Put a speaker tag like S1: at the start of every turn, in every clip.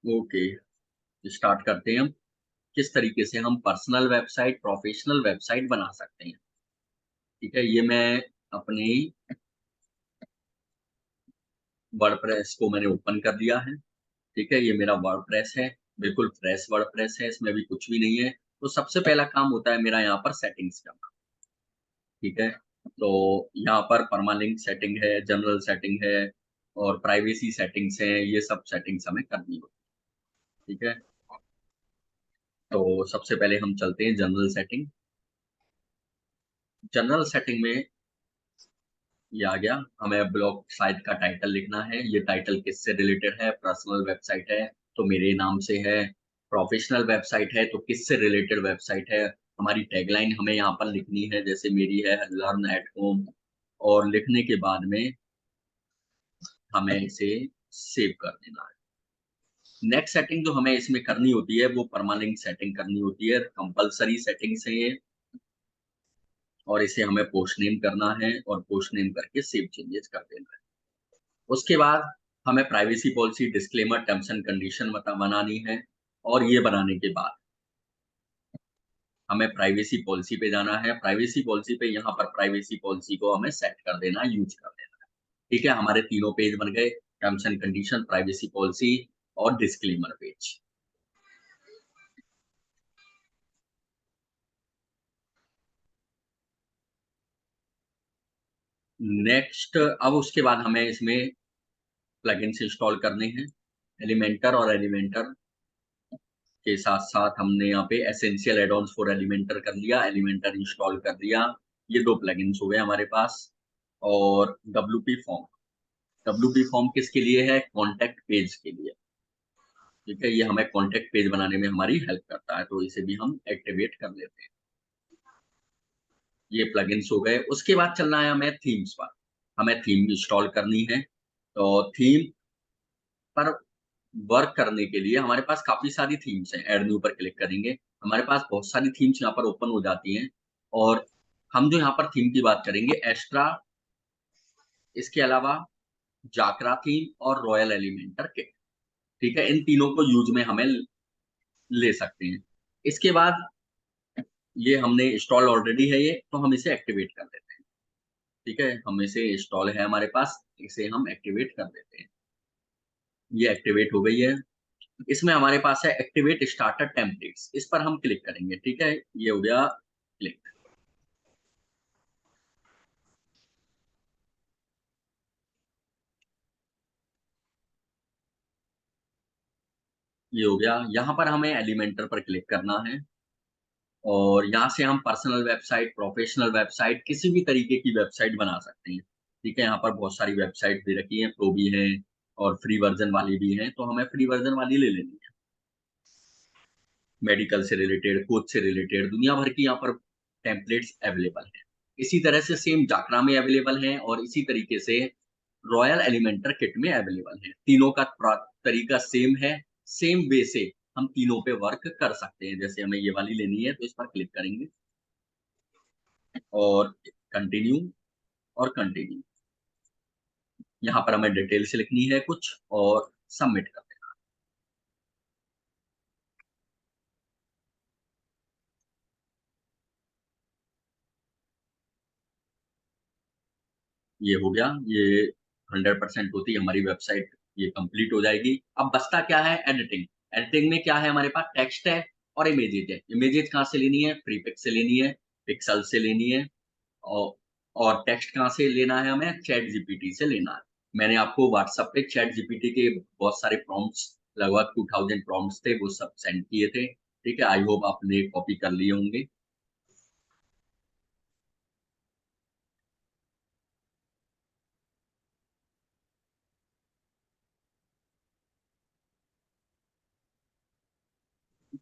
S1: Okay, start करते हैं हम। किस तरीके से हम पर्सनल वेबसाइट, प्रोफेशनल वेबसाइट बना सकते हैं। ठीक है, ये मैं अपनी वर्डप्रेस को मैंने ओपन कर लिया है। ठीक है, ये मेरा वर्डप्रेस है, बिल्कुल फ्रेश वर्डप्रेस है, इसमें अभी कुछ भी नहीं है। तो सबसे पहला काम होता है मेरा यहाँ पर सेटिंग्स करना। ठीक है, तो यहाँ पर परमालिंक सेटिंग है, जनरल सेटिंग है और प्राइवेसी सेटिंग्स हैं, ये सब सेटिंग्स हमें करनी होती है। ठीक है, तो सबसे पहले हम चलते हैं जनरल सेटिंग। जनरल सेटिंग में ये आ गया, हमें ब्लॉग साइट का टाइटल लिखना है। ये टाइटल किससे रिलेटेड है? पर्सनल वेबसाइट है तो मेरे नाम से है। प्रोफेशनल वेबसाइट है तो किससे रिलेटेड वेबसाइट है। हमारी टैगलाइन हमें यहाँ पर लिखनी है, जैसे मेरी है लर्न एट होम। और लिखने के बाद में हमें इसे सेव कर देना है। नेक्स्ट सेटिंग जो हमें इसमें करनी होती है वो परमानेंट सेटिंग करनी होती है, कंपलसरी सेटिंग्स है ये। और इसे हमें पोस्ट नेम करना है और पोस्ट नेम करके सेव चेंजेस कर देना है। उसके बाद हमें privacy policy, disclaimer, terms and condition बनानी है। और ये बनाने के बाद हमें प्राइवेसी पॉलिसी पे जाना है। प्राइवेसी पॉलिसी पे यहाँ पर प्राइवेसी पॉलिसी को हमें सेट कर देना, यूज कर देना है। ठीक है, हमारे तीनों पेज बन गए, terms and condition, privacy policy और डिस्क्लेमर पेज। नेक्स्ट, अब उसके बाद हमें इसमें प्लगइन्स इंस्टॉल करने हैं। एलिमेंटर और एलिमेंटर के साथ-साथ हमने यहाँ पे essential add ons for Elementor कर लिया, एलिमेंटर इंस्टॉल कर दिया। ये 2 प्लगइन्स हो गए हमारे पास। और डब्ल्यूपी फॉर्म, डब्ल्यूपी फॉर्म किसके लिए है? कॉन्टैक्ट पेज के लिए। ठीक है, ये हमें कॉन्टैक्ट पेज बनाने में हमारी हेल्प करता है, तो इसे भी हम एक्टिवेट कर लेते हैं। ये प्लगइन्स हो गए। उसके बाद चलना है हमें थीम्स पर। हमें थीम इंस्टॉल करनी है। तो थीम पर वर्क करने के लिए हमारे पास काफ़ी सारी थीम्स हैं। ऐड न्यू पर क्लिक करेंगे, हमारे पास बहुत सारी थीम्स यहाँ पर ओपन हो जाती हैं। और हम जो यहाँ पर थीम की बात करेंगे, एस्ट्रा, इसके अलावा जाकरा थीम और रॉयल एलिमेंटर किट। ठीक है, इन तीनों को यूज़ में हमें ले सकते हैं। इसके बाद ये हमने इंस्टॉल ऑलरेडी है ये, तो हम इसे एक्टिवेट कर देते हैं। ठीक है, हम इसे इंस्टॉल है हमारे पास, इसे हम एक्टिवेट कर देते हैं। ये एक्टिवेट हो गई है। इसमें हमारे पास है एक्टिवेट स्टार्टर टेम्पलेट्स, इस पर हम क्लिक करेंगे। ठीक है, ये हो गया क्लिक। ये हो गया। यहाँ पर हमें एलिमेंटर पर क्लिक करना है और यहाँ से हम पर्सनल वेबसाइट, प्रोफेशनल वेबसाइट, किसी भी तरीके की वेबसाइट बना सकते हैं। ठीक है, यहाँ पर बहुत सारी वेबसाइट दे रखी हैं, प्रो भी है और फ्री वर्जन वाली भी हैं, तो हमें फ्री वर्जन वाली ले लेनी है। मेडिकल से रिलेटेड, कोच से रिलेटेड दुनिया भर की यहाँ पर टेम्पलेट्स अवेलेबल हैं। इसी तरह से सेम जाकरा में अवेलेबल हैं और इसी तरीके से रॉयल एलिमेंटर किट में अवेलेबल हैं। तीनों का तरीका सेम है, सेम वे से हम तीनों पे वर्क कर सकते हैं। जैसे हमें ये वाली लेनी है तो इस पर क्लिक करेंगे और कंटिन्यू और कंटिन्यू। यहाँ पर हमें डिटेल्स लिखनी है कुछ और सबमिट कर देना। ये हो गया, ये 100% होती है हमारी वेबसाइट, ये कंप्लीट हो जाएगी। अब बचता क्या है? एडिटिंग। एडिटिंग में क्या है? हमारे पास टेक्स्ट है और इमेजेज है। इमेजेज कहाँ से लेनी है? फ्री पिक से लेनी है, पिक्सल से लेनी है। औ और टेक्स्ट कहाँ से लेना है हमें? चैट जीपीटी से लेना है। मैंने आपको व्हाट्सएप पे चैट जीपीटी के बहुत सारे प्रॉम्प्ट्स, लगभग 2000 प्रॉम्प्ट्स थे, वो सब सेंड किए थे। ठीक है, आई होप आपने कॉपी कर लिए होंगे।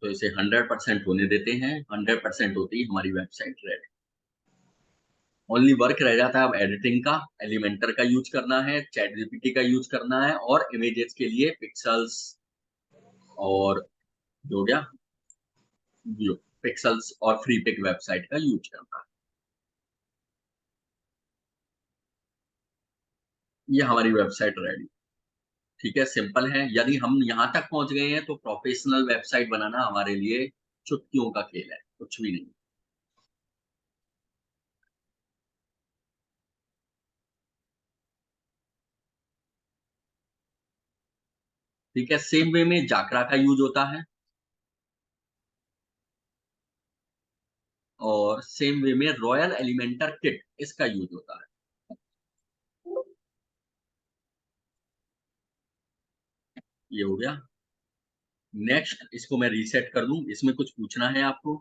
S1: तो इसे 100% होने देते हैं। 100% होती है हमारी वेबसाइट रेडी। ओनली वर्क रह जाता है अब एडिटिंग का। एलिमेंटर का यूज करना है, चैट जीपीटी का यूज करना है और इमेजेस के लिए पिक्सल्स और जो हो गया व्यू, पिक्सल्स और फ्री पिक वेबसाइट का यूज करना है। ये हमारी वेबसाइट रेडी। ठीक है, सिंपल है। यदि हम यहाँ तक पहुंच गए हैं तो प्रोफेशनल वेबसाइट बनाना हमारे लिए चुटकियों का खेल है, कुछ भी नहीं। ठीक है, सेम वे में जाकरा का यूज होता है और सेम वे में रॉयल एलिमेंटर किट इसका यूज होता है। ये हो गया। नेक्स्ट इसको मैं रीसेट कर दूं, इसमें कुछ पूछना है आपको?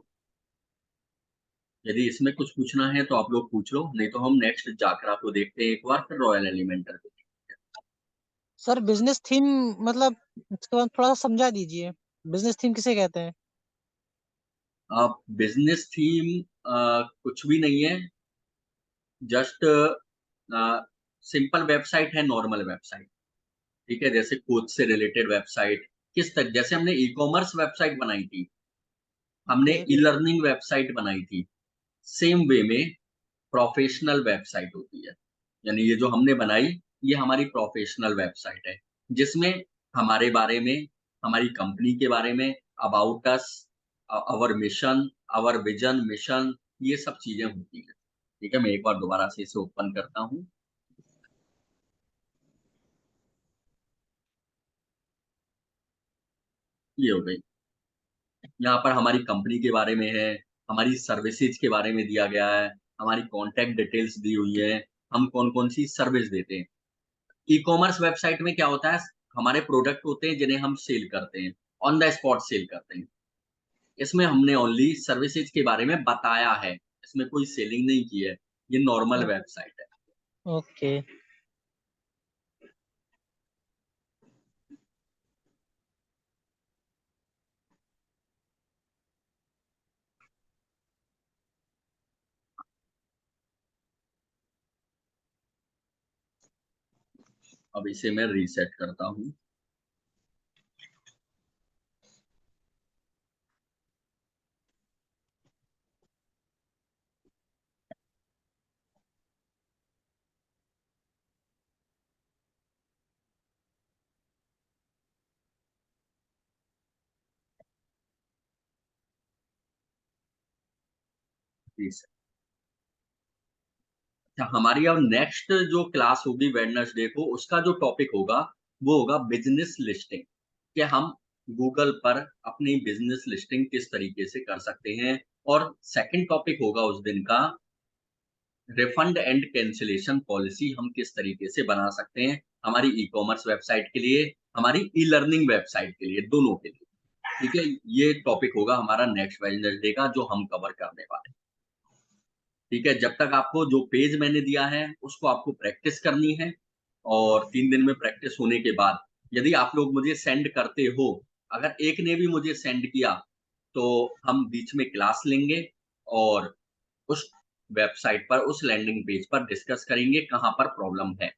S1: यदि इसमें कुछ पूछना है तो आप लोग पूछ लो, नहीं तो हम नेक्स्ट जाकरा को देखते हैं एक बार, फिर रॉयल एलिमेंटर को।
S2: सर बिजनेस थीम मतलब इसके बाद थोड़ा सा समझा दीजिए, बिजनेस थीम किसे कहते हैं?
S1: अब बिजनेस थीम कुछ भी नहीं है, जस्ट सिंपल वेबसाइट है, नॉर्मल वेबसाइट। ठीक है, जैसे कोच से रिलेटेड वेबसाइट, किस तरह, जैसे हमने ई कॉमर्स वेबसाइट बनाई थी, हमने
S2: ओके।
S1: ई लर्निंग वेबसाइट बनाई थी, सेम वे में प्रोफेशनल वेबसाइट होती है। यानी ये जो हमने बनाई, ये हमारी प्रोफेशनल वेबसाइट है, जिसमें हमारे बारे में, हमारी कंपनी के बारे में, about us, our mission, our vision, mission, ये सब चीजें होती हैं। ठीक है, मैं एक बार दोबारा से इसे ओपन करता हूँ। ये हो गई। यहाँ पर हमारी कंपनी के बारे में है, हमारी सर्विसेज के बारे में दिया गया है, हमारी कॉन्टैक्ट डिटेल्स दी हुई है, हम कौन-कौन सी सर्विस देते हैं। ई-कॉमर्स वेबसाइट में क्या होता है, हमारे प्रोडक्ट होते हैं जिन्हें हम सेल करते हैं, ऑन द स्पॉट सेल करते हैं। इसमें हमने ओनली सर्विसेज के बारे में बताया है, इसमें कोई सेलिंग नहीं की है। ये नॉर्मल वेबसाइट है।
S2: ओके।
S1: अब इसे मैं रीसेट करता हूँ। रीसेट। अच्छा, हमारी अब नेक्स्ट जो क्लास होगी वेडनेसडे को, उसका जो टॉपिक होगा वो होगा बिजनेस लिस्टिंग, कि हम गूगल पर अपनी बिजनेस लिस्टिंग किस तरीके से कर सकते हैं। और सेकंड टॉपिक होगा उस दिन का, रिफंड एंड कैंसिलेशन पॉलिसी हम किस तरीके से बना सकते हैं, हमारी ई कॉमर्स वेबसाइट के लिए, हमारी ई लर्निंग वेबसाइट के लिए, दोनों के लिए। ठीक है, ये टॉपिक होगा हमारा नेक्स्ट वेडनेसडे का जो हम कवर करने वाले हैं। ठीक है, जब तक आपको जो पेज मैंने दिया है उसको आपको प्रैक्टिस करनी है, और 3 दिन में प्रैक्टिस होने के बाद यदि आप लोग मुझे सेंड करते हो, अगर एक ने भी मुझे सेंड किया तो हम बीच में क्लास लेंगे और उस वेबसाइट पर, उस लैंडिंग पेज पर डिस्कस करेंगे कहाँ पर प्रॉब्लम है।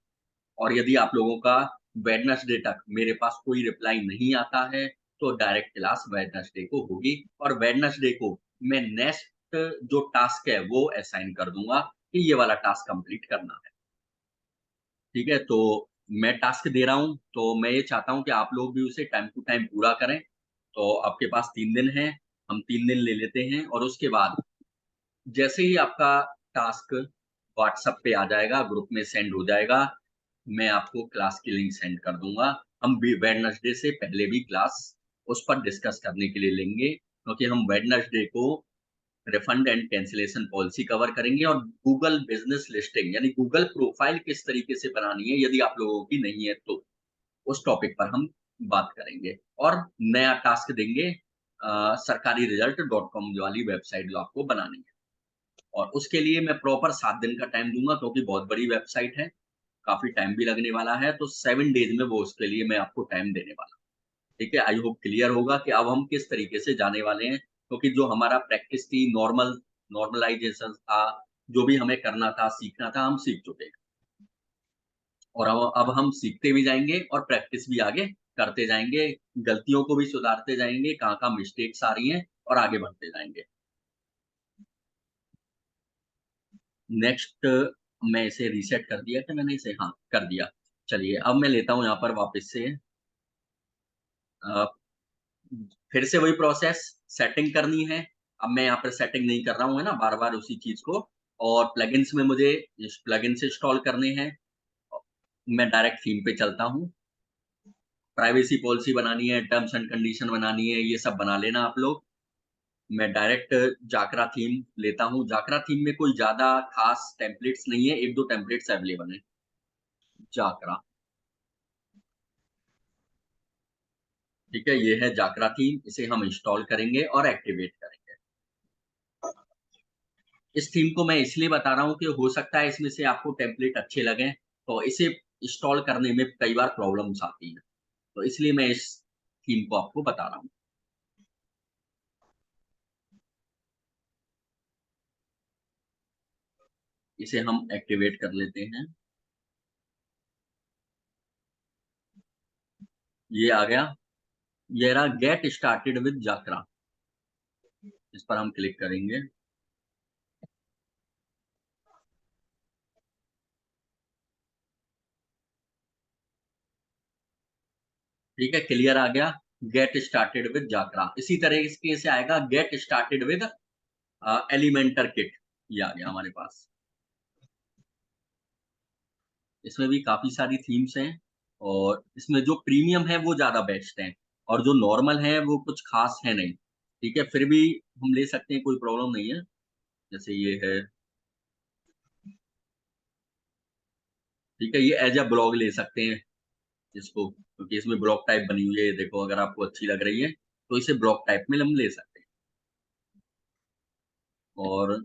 S1: और यदि आप लोगों का वेडनेसडे तक मेरे पास कोई रिप्लाई नहीं आता है, तो डायरेक्ट क्लास वेडनेसडे को होगी, और वेडनेसडे को मैं नेक्स्ट जो टास्क है वो असाइन कर दूँगा कि ये वाला टास्क कंप्लीट करना है। ठीक है? तो मैं टास्क दे रहा हूँ, तो मैं ये चाहता हूँ कि आप लोग भी उसे टाइम टू टाइम पूरा करें। तो आपके पास 3 दिन हैं, हम 3 दिन ले लेते हैं, और उसके बाद जैसे ही आपका टास्क व्हाट्सएप पे आ जाएगा, ग्रुप में सेंड हो जाएगा, मैं आपको क्लास की लिंक सेंड कर दूँगा। हम भी वेडनेसडे से पहले भी क्लास उस पर डिस्कस करने के लिए लेंगे, क्योंकि हम वेडनेसडे को refund and cancellation policy cover करेंगे, और गूगल बिज़नेस लिस्टिंग यानी गूगल प्रोफाइल किस तरीके से बनानी है यदि आप लोगों की नहीं है तो, उस टॉपिक पर हम बात करेंगे। और नया टास्क देंगे सरकारी रिजल्ट डॉट कॉम वाली वेबसाइट जो आपको बनानी है। और उसके लिए मैं प्रॉपर 7 दिन का टाइम दूँगा, क्योंकि बहुत बड़ी वेबसाइट है, काफ़ी टाइम भी लगने वाला है, तो 7 डेज़ में वो उसके लिए मैं आपको टाइम देने वाला हूँ। ठीक है? आई होप क्लियर होगा कि अब हम किस तरीके से जाने वाले हैं, क्योंकि जो हमारा प्रैक्टिस थी, नॉर्मलाइज़ेशन था, जो भी हमें करना था, सीखना था, हम सीख चुके हैं। और अब हम सीखते भी जाएँगे और प्रैक्टिस भी आगे करते जाएँगे, गलतियों को भी सुधारते जाएँगे, कहाँ-कहाँ मिस्टेक्स आ रही हैं, और आगे बढ़ते जाएँगे। नेक्स्ट मैं इसे रीसेट कर दिया क्या मैंने इसे? हाँ, कर दिया। चलिए अब मैं लेता हूँ यहाँ पर वापस से फिर से वही प्रोसेस, सेटिंग करनी है। अब मैं यहाँ पर सेटिंग नहीं कर रहा हूँ, है ना, बार बार उसी चीज को। और प्लगइन्स में मुझे प्लगइन्स इंस्टॉल करने हैं। मैं डायरेक्ट थीम पे चलता हूँ। प्राइवेसी पॉलिसी बनानी है, टर्म्स एंड कंडीशन बनानी है, ये सब बना लेना आप लोग। मैं डायरेक्ट जाकरा थीम लेता हूँ। जाकरा थीम में कोई ज्यादा खास टेम्पलेट्स नहीं है, एक दो टेम्पलेट्स अवेलेबल है। जाकरा, ठीक है, ये है जाकरा थीम। इसे हम इंस्टॉल करेंगे और एक्टिवेट करेंगे। इस थीम को मैं इसलिए बता रहा हूँ कि हो सकता है इसमें से आपको टेम्पलेट अच्छे लगें, तो इसे इंस्टॉल करने में कई बार प्रॉब्लम्स आती हैं, तो इसलिए मैं इस थीम को आपको बता रहा हूँ। इसे हम एक्टिवेट कर लेते हैं। ये आ गया। ये रहा गेट स्टार्टेड विद जाकरा। इस पर हम क्लिक करेंगे। ठीक है, क्लियर आ गया। गेट स्टार्टेड विद जाकरा। इसी तरह से आएगा get started with Elementor kit. ये आ गया हमारे पास। इसमें भी काफी सारी थीम्स हैं, और इसमें जो प्रीमियम है वो ज्यादा बेस्ट है, और जो नॉर्मल है वो कुछ खास है नहीं। ठीक है, फिर भी हम ले सकते हैं, कोई प्रॉब्लम नहीं है। जैसे ये है, ठीक है, ये एज अ ब्लॉग ले सकते हैं इसको, क्योंकि इसमें ब्लॉक टाइप बनी हुई है। ये देखो, अगर आपको अच्छी लग रही है तो इसे ब्लॉक टाइप में हम ले सकते हैं। और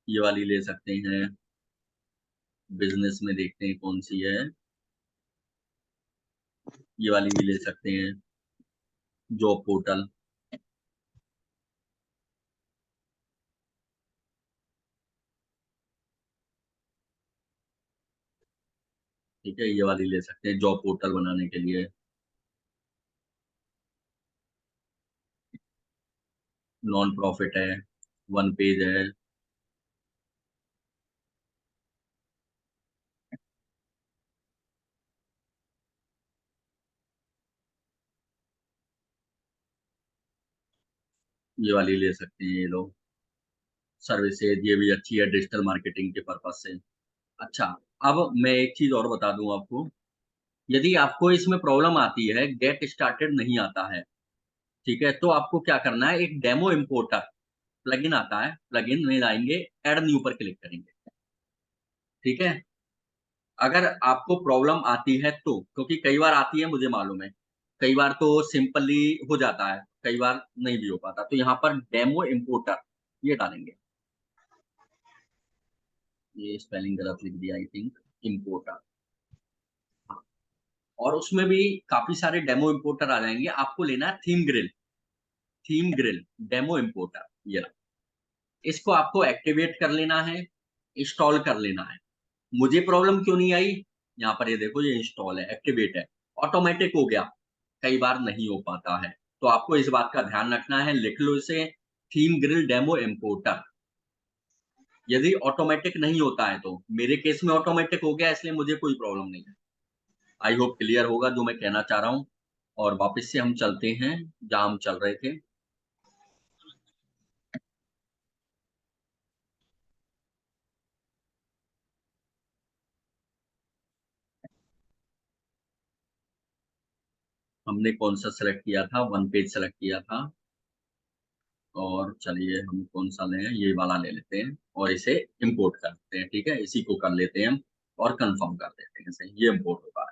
S1: ये वाली ले सकते हैं। बिजनेस में देखते हैं कौन सी है। ये वाली भी ले सकते हैं, जॉब पोर्टल। ठीक है, ये वाली ले सकते हैं जॉब पोर्टल बनाने के लिए। नॉन प्रॉफिट है, वन पेज है। ये वाली ले सकते हैं ये लोग। सर्विसेज ये भी अच्छी है डिजिटल मार्केटिंग के पर्पज से। अच्छा, अब मैं एक चीज और बता दूं आपको। यदि आपको इसमें प्रॉब्लम आती है, गेट स्टार्टेड नहीं आता है, ठीक है, तो आपको क्या करना है, एक डेमो इंपोर्टर प्लगइन आता है, प्लगइन में जाएंगे, ऐड न्यू पर क्लिक करेंगे। ठीक है, अगर आपको प्रॉब्लम आती है तो, क्योंकि कई बार आती है मुझे मालूम है, कई बार तो सिंपली हो जाता है, कई बार नहीं भी हो पाता, तो यहाँ पर डेमो इंपोर्टर ये डालेंगे। ये स्पेलिंग गलत लिख दिया आई थिंक, इंपोर्टर। हाँ, और उसमें भी काफी सारे डेमो इंपोर्टर आ जाएंगे। आपको लेना है theme grill. Theme grill demo importer, ये रहा। इसको आपको एक्टिवेट कर लेना है, इंस्टॉल कर लेना है। मुझे प्रॉब्लम क्यों नहीं आई, यहाँ पर ये देखो, ये इंस्टॉल है, एक्टिवेट है, ऑटोमेटिक हो गया। कई बार नहीं हो पाता है, तो आपको इस बात का ध्यान रखना है, लिख लो इसे, थीम ग्रिल डेमो इंपोर्टर। यदि ऑटोमेटिक नहीं होता है, तो मेरे केस में ऑटोमेटिक हो गया, इसलिए मुझे कोई प्रॉब्लम नहीं है। आई होप क्लियर होगा जो मैं कहना चाह रहा हूँ। और वापस से हम चलते हैं जहां हम चल रहे थे। हमने कौन सा सेलेक्ट किया था, वन पेज सेलेक्ट किया था। और चलिए हम कौन सा लें, ये वाला ले लेते हैं, और इसे इंपोर्ट कर लेते हैं। ठीक है, इसी को कर लेते हैं हम, और कंफर्म कर देते हैं इसे, ये इंपोर्ट होगा।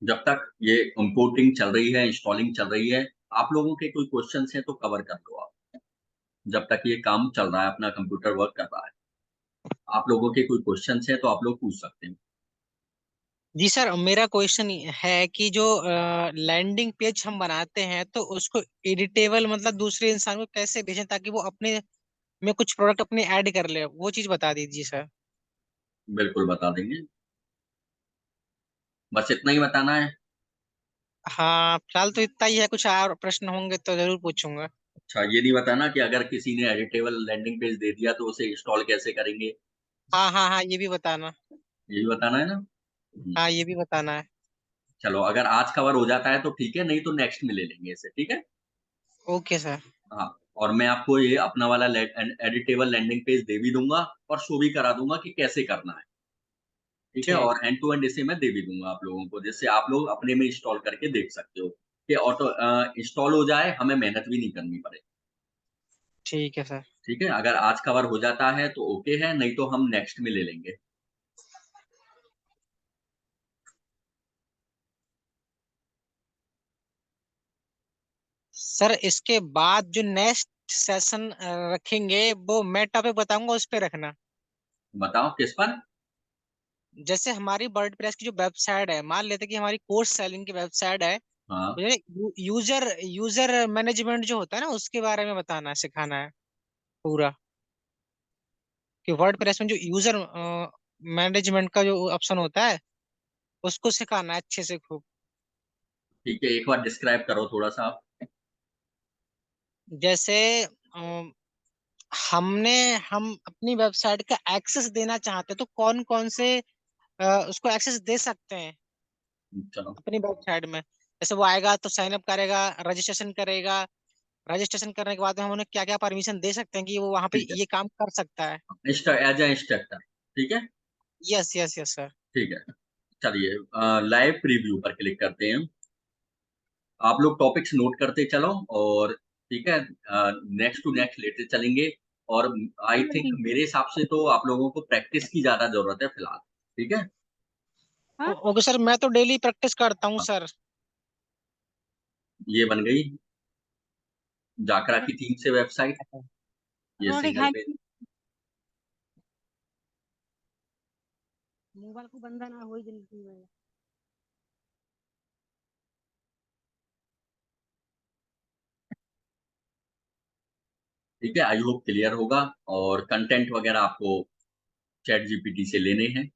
S1: जब तक ये इंपोर्टिंग चल रही है, इंस्टॉलिंग चल रही है, आप लोगों के कोई क्वेश्चंस हैं तो कवर कर दो आप। जब तक ये काम चल रहा है, अपना कंप्यूटर वर्क कर रहा है, आप लोगों के कोई क्वेश्चंस हैं तो आप लोग पूछ सकते हैं।
S2: जी सर, मेरा क्वेश्चन है कि जो लैंडिंग पेज हम बनाते हैं तो उसको एडिटेबल मतलब दूसरे इंसान को कैसे भेजें ताकि वो अपने में कुछ प्रोडक्ट अपने ऐड कर ले, वो चीज बता दीजिए सर।
S1: बिल्कुल बता देंगे। बस इतना ही बताना है।
S2: हाँ फिलहाल तो इतना ही है, कुछ और प्रश्न होंगे तो जरूर पूछूंगा।
S1: अच्छा, ये नहीं बताना कि अगर किसी ने एडिटेबल लैंडिंग पेज दे दिया तो उसे इंस्टॉल कैसे करेंगे।
S2: हाँ हाँ हाँ, ये भी बताना।
S1: ये भी बताना है ना।
S2: हाँ ये भी बताना है।
S1: चलो, अगर आज कवर हो जाता है तो ठीक है, नहीं तो नेक्स्ट में ले लेंगे इसे, ठीक है।
S2: Okay sir.
S1: हाँ, और मैं आपको ये अपना वाला एडिटेबल लैंडिंग पेज दे भी दूंगा और शो भी करा दूंगा कि कैसे करना है। ठीक है,
S2: ठीक।
S1: और हैंड टू हैंड इसे मैं दे भी दूंगा आप लोगों को, जिससे आप लोग अपने में इंस्टॉल करके देख सकते हो कि ऑटो इंस्टॉल हो जाए, हमें मेहनत भी नहीं करनी पड़े।
S2: ठीक है सर।
S1: ठीक है, अगर आज कवर हो जाता है तो ओके है, नहीं तो हम नेक्स्ट में ले लेंगे।
S2: सर इसके बाद जो नेक्स्ट सेशन रखेंगे वो मैं टॉपिक बताऊंगा, उस पे रखना।
S1: बताओ किस पर।
S2: जैसे हमारी वर्डप्रेस की जो वेबसाइट है, मान लेते हैं कि हमारी कोर्स सेलिंग की वेबसाइट है,
S1: हाँ,
S2: मुझे यूजर यूजर मैनेजमेंट जो होता है ना, उसके बारे में बताना है, सिखाना है पूरा। कि वर्डप्रेस में जो यूजर मैनेजमेंट का जो ऑप्शन होता है, उसको सिखाना है अच्छे से खूब।
S1: ठीक है, एक बार डिस्क्राइब करो थोड़ा सा आप।
S2: जैसे अ, हमने हम अपनी वेबसाइट का एक्सेस देना चाहते हैं, तो कौन कौन से उसको एक्सेस दे सकते हैं
S1: चलो,
S2: अपनी वेबसाइट में। जैसे वो आएगा तो साइन अप करेगा, रजिस्ट्रेशन करेगा, रजिस्ट्रेशन करने के बाद में हम उन्हें क्या क्या परमिशन दे सकते हैं कि वो वहां पे
S1: ठीक है,
S2: ये काम कर सकता है।
S1: As a instructor. ठीक है।
S2: Yes yes yes sir.
S1: ठीक है, चलिए लाइव प्रीव्यू पर क्लिक करते हैं। आप लोग टॉपिक्स नोट करते चलो, और ठीक है, नेक्स्ट टू नेक्स्ट लेते चलेंगे। और आई थिंक मेरे हिसाब से तो आप लोगों को प्रैक्टिस की ज्यादा जरूरत है फिलहाल। ठीक है।
S2: ओके सर, मैं तो डेली प्रैक्टिस करता हूँ
S1: हाँ,
S2: सर।
S1: ये बन गई जाकरा की थीम से वेबसाइट। ये सिंगल पेज।
S2: मोबाइल को बंदा ना हो जल्दी में।
S1: ठीक है, आई होप क्लियर होगा। और कंटेंट वगैरह आपको चैट जीपीटी से लेने हैं।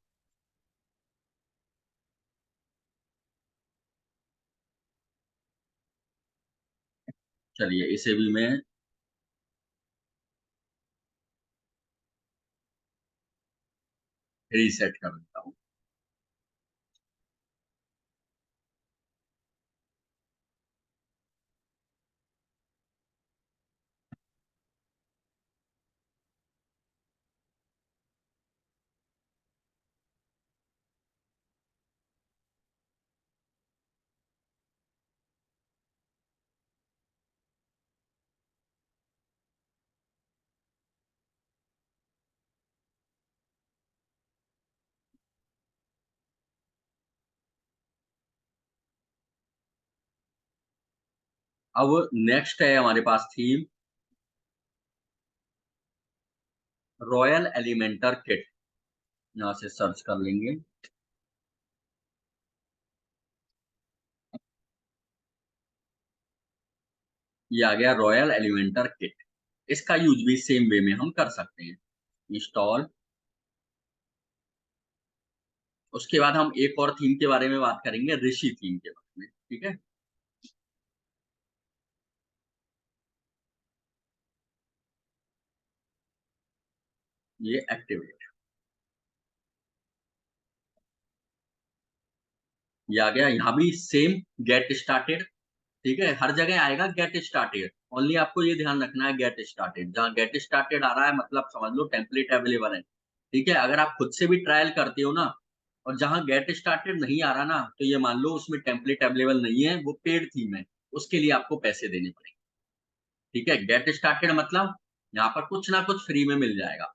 S1: चलिए, इसे भी मैं रीसेट कर देता हूँ। अब नेक्स्ट है हमारे पास थीम, रॉयल एलिमेंटर किट। यहाँ से सर्च कर लेंगे। ये आ गया रॉयल एलिमेंटर किट। इसका यूज भी सेम वे में हम कर सकते हैं, इंस्टॉल। उसके बाद हम एक और थीम के बारे में बात करेंगे, ऋषि थीम के बारे में। ठीक है। ये एक्टिवेट। ये आ गया, यहाँ भी सेम, गेट स्टार्टेड। ठीक है, हर जगह आएगा गेट स्टार्टेड। ओनली आपको ये ध्यान रखना है, गेट स्टार्टेड, जहाँ गेट स्टार्टेड आ रहा है मतलब समझ लो टेम्पलेट अवेलेबल है। ठीक है, अगर आप खुद से भी ट्रायल करते हो ना, और जहाँ गेट स्टार्टेड नहीं आ रहा ना, तो ये मान लो उसमें टेम्पलेट अवेलेबल नहीं है, वो पेड थीम है, उसके लिए आपको पैसे देने पड़ेंगे। ठीक है, गेट स्टार्टेड मतलब यहाँ पर कुछ ना कुछ फ्री में मिल जाएगा।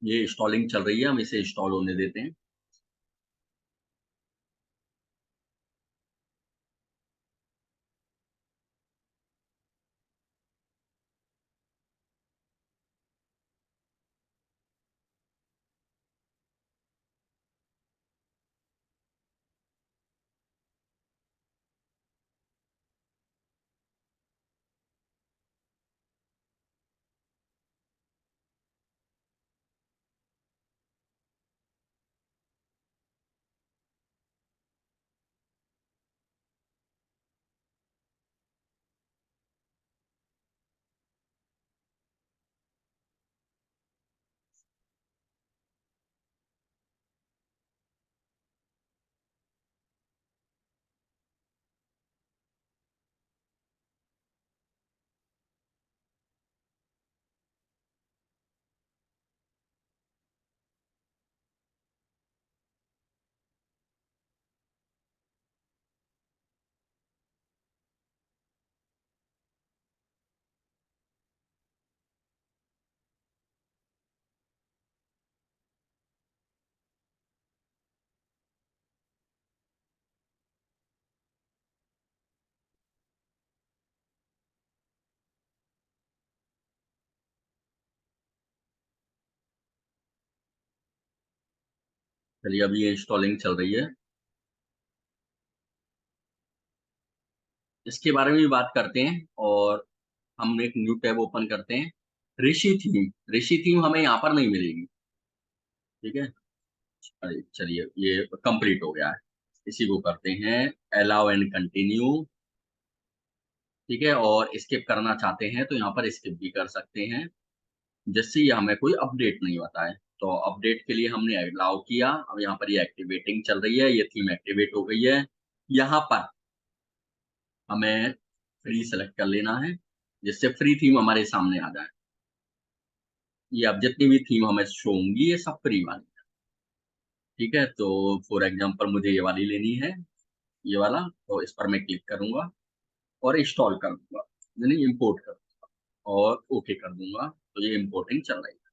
S1: ये इंस्टॉलिंग चल रही है, हम इसे इंस्टॉल होने देते हैं। चलिए अभी ये इंस्टॉलिंग चल रही है। इसके बारे में भी बात करते हैं और हम एक न्यू टैब ओपन करते हैं। ऋषि थीम हमें यहाँ पर नहीं मिलेगी। ठीक है। अरे चलिए ये कंप्लीट हो गया है। इसी को करते हैं अलाउ एंड कंटिन्यू। ठीक है, और स्किप करना चाहते हैं तो यहाँ पर स्किप भी कर सकते हैं, जिससे ये हमें कोई अपडेट नहीं होता है। तो अपडेट के लिए हमने अलाउ किया, अब यहाँ पर ये एक्टिवेटिंग चल रही है, ये थीम एक्टिवेट हो गई है। यहाँ पर हमें फ्री सेलेक्ट कर लेना है, जिससे फ्री थीम हमारे सामने आ जाए। ये अब जितनी भी थीम हमें शो होंगी ये सब फ्री वाली है। ठीक है, तो फॉर एग्जांपल मुझे ये वाली लेनी है, ये वाला, तो इस पर मैं क्लिक करूंगा और इंस्टॉल कर दूंगा, यानी इंपोर्ट कर दूंगा और ओके कर दूंगा, तो ये इंपोर्टिंग चल रही है।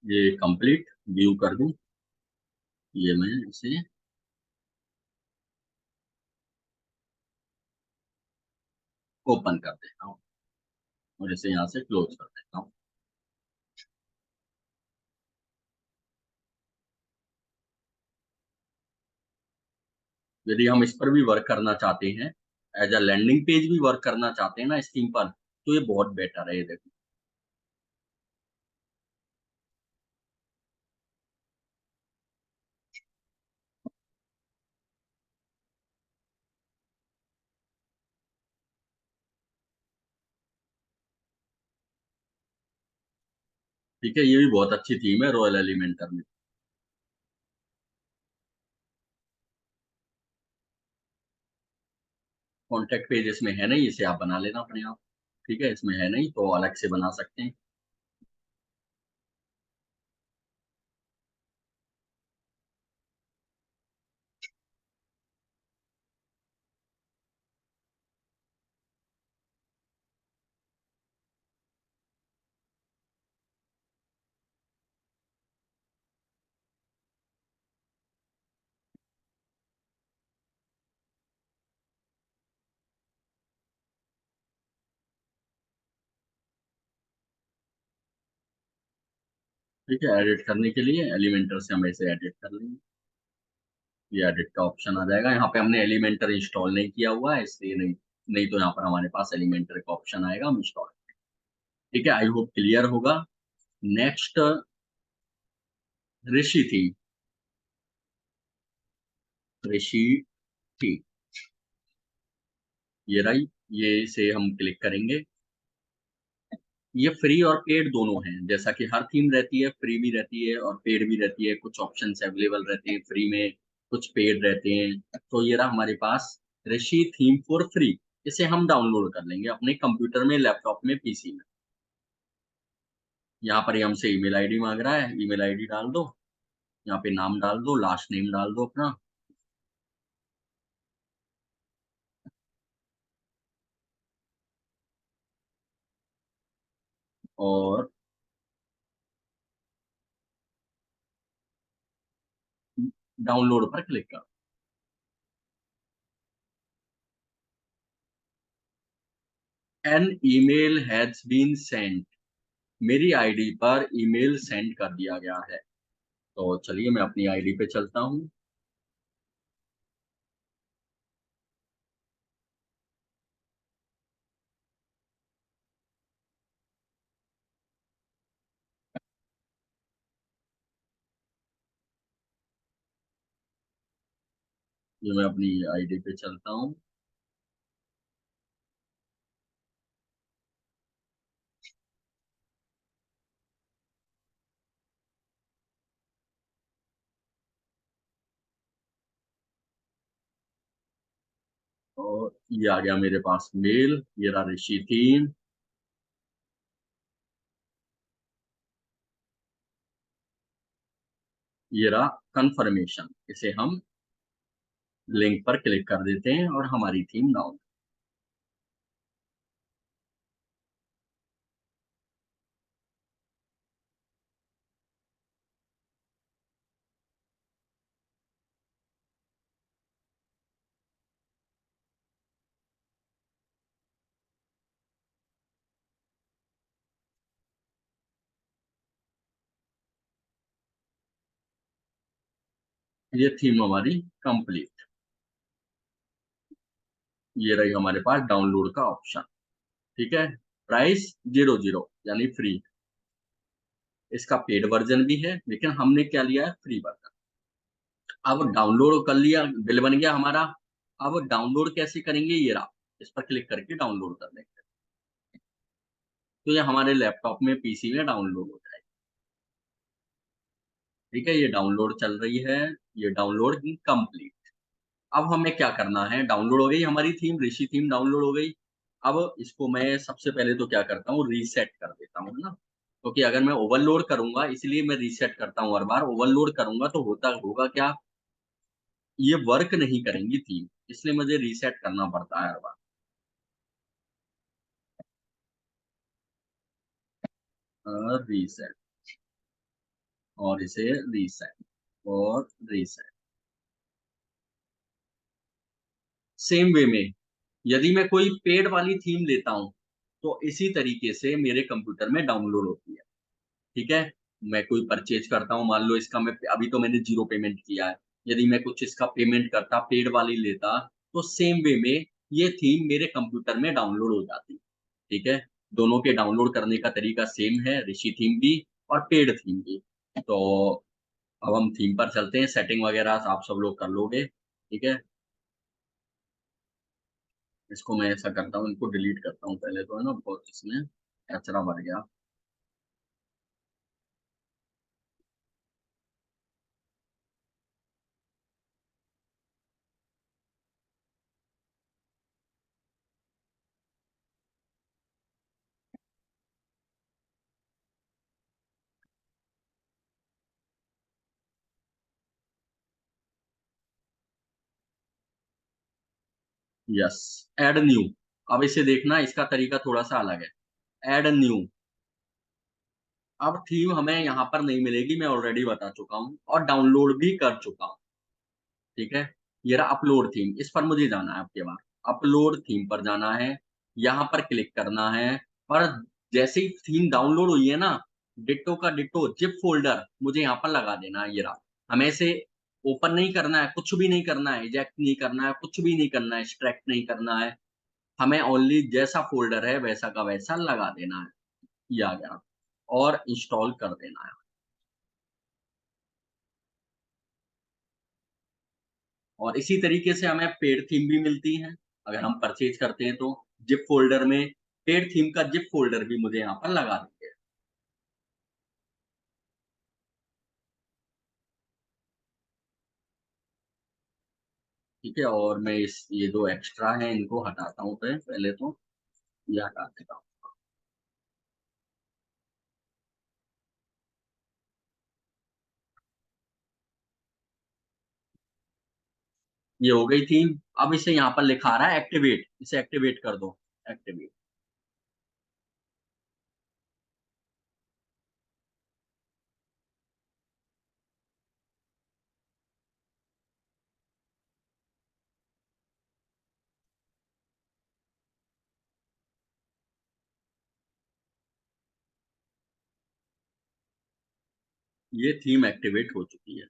S1: ये कंप्लीट व्यू कर दूं, ये मैं इसे ओपन कर देता हूँ और इसे यहाँ से क्लोज कर देता हूँ। यदि हम इस पर भी वर्क करना चाहते हैं, एज अ लैंडिंग पेज भी वर्क करना चाहते हैं ना स्कीम पर, तो ये बहुत बेटर है। ये देखो, ठीक है, ये भी बहुत अच्छी थीम है रॉयल एलिमेंटर में। कॉन्टेक्ट पेज इसमें है नहीं, इसे आप बना लेना अपने आप। ठीक है, इसमें है नहीं तो अलग से बना सकते हैं। ठीक है, एडिट करने के लिए एलिमेंटर से हम इसे एडिट कर लेंगे। ये एडिट का ऑप्शन आ जाएगा, यहाँ पे हमने एलिमेंटर इंस्टॉल नहीं किया हुआ है इसलिए नहीं, नहीं तो यहाँ पर हमारे पास एलिमेंटर का ऑप्शन आएगा, हम इंस्टॉल। ठीक है, आई होप क्लियर होगा। नेक्स्ट, ऋषि थी। ऋषि थी, ये रही। ये इसे हम क्लिक करेंगे। ये फ्री और पेड दोनों हैं, जैसा कि हर थीम रहती है, फ्री भी रहती है और पेड भी रहती है। कुछ ऑप्शंस अवेलेबल रहते हैं फ्री में, कुछ पेड रहते हैं। तो ये रहा हमारे पास ऋषि थीम फॉर फ्री। इसे हम डाउनलोड कर लेंगे अपने कंप्यूटर में, लैपटॉप में, पीसी में। यहाँ पर ये हमसे ईमेल आईडी मांग रहा है, ईमेल आईडी डाल दो, यहाँ पे नाम डाल दो, लास्ट नेम डाल दो अपना, और डाउनलोड पर क्लिक करो। An email has been sent, मेरी आईडी पर ईमेल सेंड कर दिया गया है। तो चलिए मैं अपनी आईडी पे चलता हूँ। ये मैं अपनी आईडी पे चलता हूँ। और ये आ गया मेरे पास मेल, ये रहा ऋषि थीम। ये रहा कंफर्मेशन, इसे हम लिंक पर क्लिक कर देते हैं और हमारी थीम डाउन। ये थीम हमारी कंप्लीट। ये रही हमारे पास डाउनलोड का ऑप्शन। ठीक है, प्राइस 00 यानी फ्री। इसका पेड वर्जन भी है, लेकिन हमने क्या लिया है, फ्री वर्जन। अब डाउनलोड कर लिया, बिल बन गया हमारा। अब डाउनलोड कैसे करेंगे, ये रहा, इस पर क्लिक करके डाउनलोड कर देंगे तो ये हमारे लैपटॉप में, पीसी में डाउनलोड हो जाएगा। ठीक है, ये डाउनलोड चल रही है, ये डाउनलोड कंप्लीट। अब हमें क्या करना है, डाउनलोड हो गई हमारी थीम, ऋषि थीम डाउनलोड हो गई। अब इसको मैं सबसे पहले तो क्या करता हूँ, रीसेट कर देता हूँ ना, क्योंकि अगर मैं ओवरलोड करूंगा, इसलिए मैं रीसेट करता हूँ हर बार। ओवरलोड करूंगा तो होता होगा क्या, ये वर्क नहीं करेंगी थीम, इसलिए मुझे रीसेट करना पड़ता है हर बार। रीसेट, और इसे रीसेट, और रीसेट। सेम वे में यदि मैं कोई पेड वाली थीम लेता हूं, तो इसी तरीके से मेरे कंप्यूटर में डाउनलोड होती है। ठीक है, मैं कोई परचेज करता हूं, मान लो इसका मैं अभी तो मैंने 0 पेमेंट किया है, यदि मैं कुछ इसका पेमेंट करता, पेड वाली लेता, तो सेम वे में ये थीम मेरे कंप्यूटर में डाउनलोड हो जाती। ठीक है, दोनों के डाउनलोड करने का तरीका सेम है, ऋषि थीम भी और पेड थीम भी। तो अब हम थीम पर चलते हैं, सेटिंग वगैरह आप सब लोग कर लोगे। ठीक है, इसको मैं ऐसा करता हूँ, इनको डिलीट करता हूँ पहले तो, है ना, बहुत इसमें कचरा भर गया। Yes, add new. अब इसे देखना, इसका तरीका थोड़ा सा अलग है। ऐड न्यू, अब थीम हमें यहाँ पर नहीं मिलेगी, मैं ऑलरेडी बता चुका हूँ और डाउनलोड भी कर चुका हूँ। ठीक है, ये रहा अपलोड थीम, इस पर मुझे जाना है आपके बार। अपलोड थीम पर जाना है, यहाँ पर क्लिक करना है, और जैसे ही थीम डाउनलोड हुई है ना, डिट्टो का डिट्टो जिप फोल्डर मुझे यहाँ पर लगा देना है। ये रहा, हमें इसे ओपन नहीं करना है, कुछ भी नहीं करना है, इजेक्ट नहीं करना है, कुछ भी नहीं करना है, एक्सट्रैक्ट नहीं करना है। हमें ओनली जैसा फोल्डर है वैसा का वैसा लगा देना है। ये आ गया, और इंस्टॉल कर देना है। और इसी तरीके से हमें पेड थीम भी मिलती है, अगर हम परचेज करते हैं तो जिप फोल्डर में पेड थीम का जिप फोल्डर भी मुझे यहाँ पर लगा देंगे। ठीक है, और मैं इस ये दो एक्स्ट्रा हैं इनको हटाता हूँ, पहले तो ये हटा देता हूँ। ये हो गई थीम। अब इसे यहाँ पर लिखा आ रहा है एक्टिवेट, इसे एक्टिवेट कर दो। एक्टिवेट, ये थीम एक्टिवेट हो चुकी है।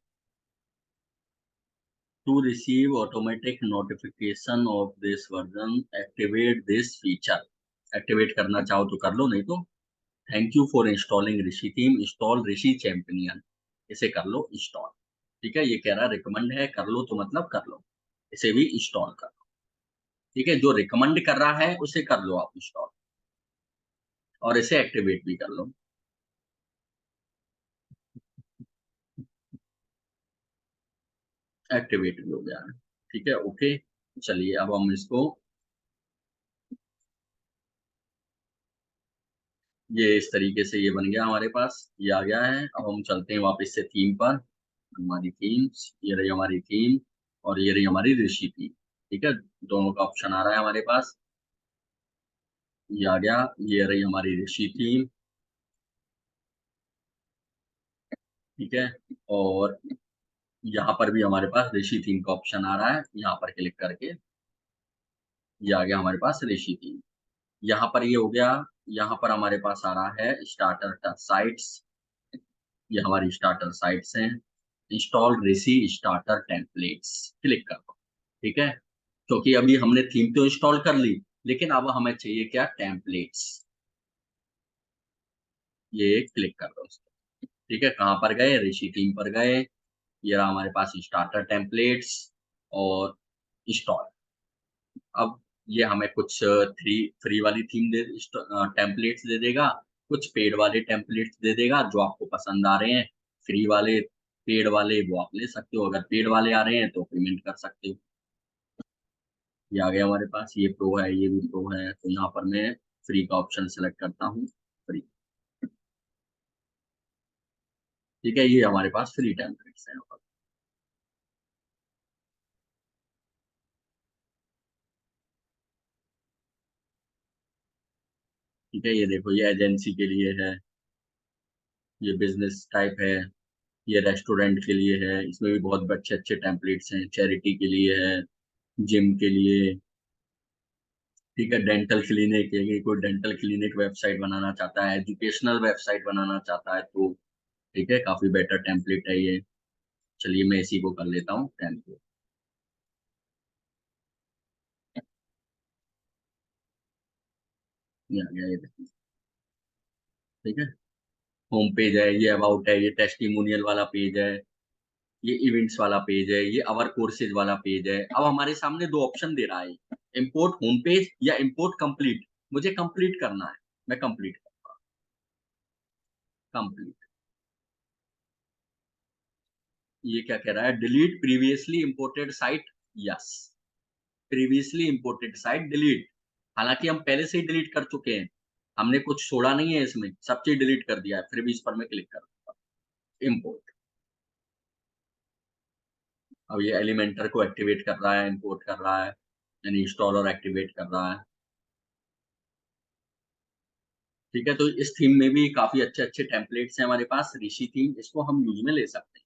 S1: To receive automatic notification of this version, activate this feature। Activate करना चाहो तो कर लो, नहीं तो thank you for installing Rishi theme, install Rishi champion, इसे कर लो इंस्टॉल। ठीक है, ये कह रहा रिकमेंड है, कर लो तो मतलब कर लो, इसे भी इंस्टॉल कर लो। ठीक है, जो रिकमेंड कर रहा है उसे कर लो आप इंस्टॉल, और इसे एक्टिवेट भी कर लो। एक्टिवेट भी हो गया है। ठीक है, ओके। चलिए अब हम इसको, ये इस तरीके से ये बन गया हमारे पास, ये आ गया है। अब हम चलते हैं वापस से थीम पर। हमारी थीम्स, ये रही हमारी थीम, और ये रही हमारी ऋषि थीम। ठीक है, दोनों का ऑप्शन आ रहा है हमारे पास। ये आ गया, ये रही हमारी ऋषि थीम। ठीक है, और यहाँ पर भी हमारे पास ऋषि थीम का ऑप्शन आ रहा है, यहाँ पर क्लिक करके ये आ गया हमारे पास ऋषि थीम। यहाँ पर ये हो गया। यहाँ पर हमारे पास आ रहा है स्टार्टर साइट्स। ये हमारी स्टार्टर साइट्स हैं। इंस्टॉल ऋषि स्टार्टर टेम्पलेट्स, क्लिक कर दो। ठीक है, क्योंकि अभी हमने थीम तो इंस्टॉल कर ली, लेकिन अब हमें चाहिए क्या, टेम्पलेट्स। ये क्लिक कर दो उस पर। ठीक है, कहाँ पर गए, ऋषि थीम पर गए। ये रहा हमारे पास स्टार्टर टेम्पलेट्स और इंस्टॉल। अब ये हमें कुछ थ्री फ्री वाली थीम दे, टेम्पलेट्स दे देगा, कुछ पेड वाले टेम्पलेट्स दे देगा जो आपको पसंद आ रहे हैं। फ्री वाले, पेड वाले वो आप ले सकते हो, अगर पेड वाले आ रहे हैं तो पेमेंट कर सकते हो। ये आ गया हमारे पास, ये प्रो है, ये भी प्रो है, तो यहाँ पर मैं फ्री का ऑप्शन सेलेक्ट करता हूँ, फ्री। ठीक है, ये हमारे पास फ्री टेम्पलेट्स हैं। ठीक है, ये देखो, ये एजेंसी के लिए है, ये बिजनेस टाइप है, ये रेस्टोरेंट के लिए है, इसमें भी बहुत अच्छे अच्छे टेम्पलेट्स हैं, चैरिटी के लिए है, जिम के लिए। ठीक है, डेंटल क्लिनिक है, कि कोई डेंटल क्लिनिक वेबसाइट बनाना चाहता है, एजुकेशनल वेबसाइट बनाना चाहता है, तो ठीक है, काफी बेटर टेम्पलेट है ये। चलिए मैं इसी को कर लेता हूँ टेम्पलेट। ये आ गया, ये देखिए। ठीक है, होम पेज है, ये अबाउट है, ये टेस्टिमोनियल वाला पेज है, ये इवेंट्स वाला पेज है, ये अवर कोर्सेज वाला पेज है। अब हमारे सामने दो ऑप्शन दे रहा है, इंपोर्ट होम पेज या इंपोर्ट कंप्लीट। मुझे कंप्लीट करना है, मैं कंप्लीट करूंगा, कंप्लीट। ये क्या कह रहा है, delete previously imported site. Yes, previously imported site delete. हालांकि हम पहले से ही डिलीट कर चुके हैं, हमने कुछ छोड़ा नहीं है इसमें, सब चीज डिलीट कर दिया है, फिर भी इस पर मैं क्लिक करूंगा, इंपोर्ट। अब ये एलिमेंटर को एक्टिवेट कर रहा है, इंपोर्ट कर रहा है, यानी इंस्टॉलर एक्टिवेट कर रहा है। ठीक है, तो इस थीम में भी काफी अच्छे अच्छे टेम्पलेट्स हैं हमारे पास, ऋषि थीम, इसको हम यूज में ले सकते हैं।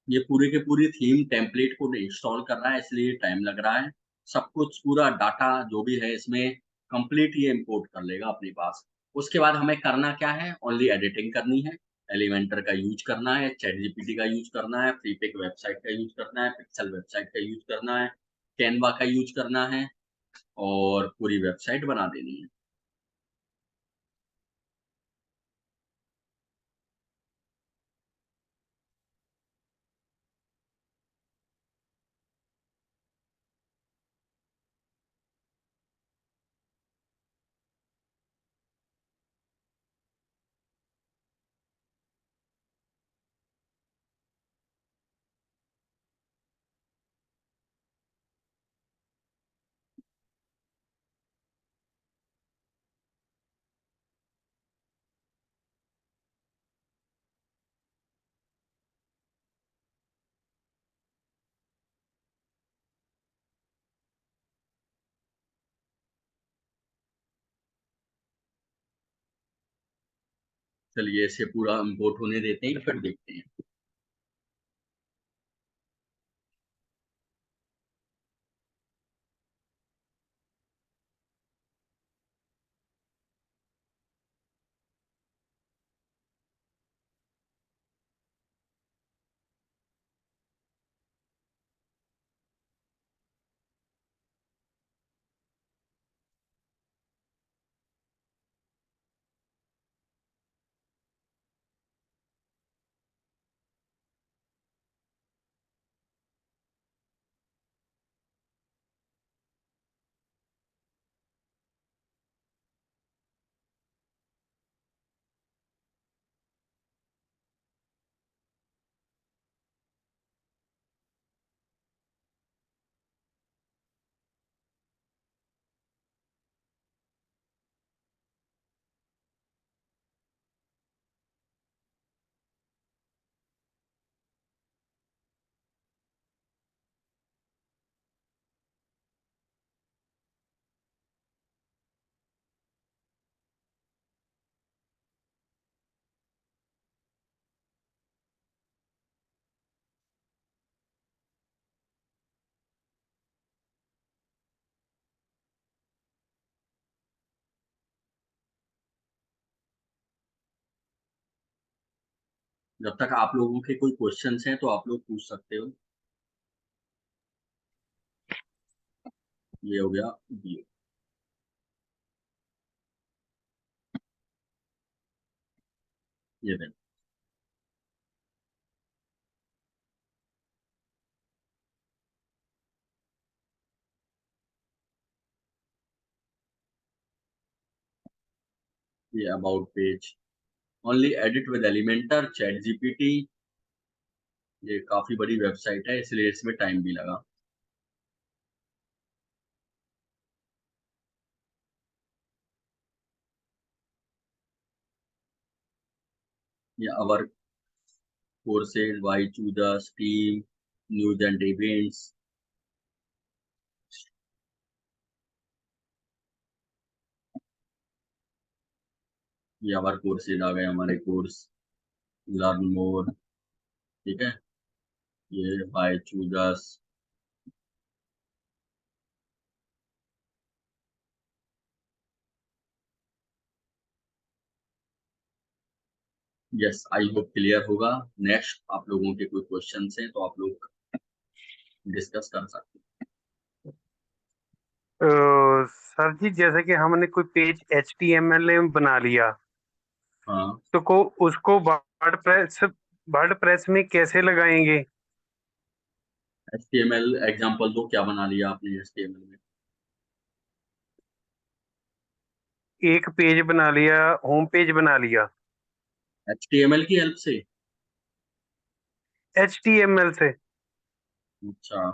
S1: ये पूरी के पूरी थीम टेम्पलेट को इंस्टॉल कर रहा है, इसलिए टाइम लग रहा है। सब कुछ पूरा डाटा जो भी है इसमें कंप्लीट ये इंपोर्ट कर लेगा अपने पास। उसके बाद हमें करना क्या है, ओनली एडिटिंग करनी है। एलिमेंटर का यूज करना है, चैट जीपीटी का यूज करना है, फ्रीपिक वेबसाइट का यूज करना है, पिक्सल वेबसाइट का यूज करना है, कैनवा का यूज करना है, और पूरी वेबसाइट बना देनी है। चलिए इसे पूरा इंपोर्ट होने देते हैं, फिर देखते हैं। जब तक आप लोगों के कोई क्वेश्चंस हैं तो आप लोग पूछ सकते हो। ये हो गया बी। ये देन ये about page, only edit with Elementor, chat GPT. ये काफी बड़ी वेबसाइट है इसलिए इसमें टाइम भी लगा। ये our courses, why choose us, team, news and events. ये अवर कोर्सेज आ गए, हमारे कोर्स, लर्न मोर। ठीक है, ये why choose us. Yes, I hope clear होगा। नेक्स्ट आप लोगों के कोई क्वेश्चन हैं तो आप लोग डिस्कस कर सकते
S3: सर जी, जैसे कि हमने कोई पेज HTML में बना लिया,
S1: हैं। हाँ,
S3: तो उसको वर्ड प्रेस में कैसे लगाएंगे?
S1: HTML एग्जांपल दो, क्या बना लिया आपने HTML में?
S3: एक पेज बना लिया, होम पेज बना लिया
S1: HTML की हेल्प से?
S3: HTML से।
S1: अच्छा,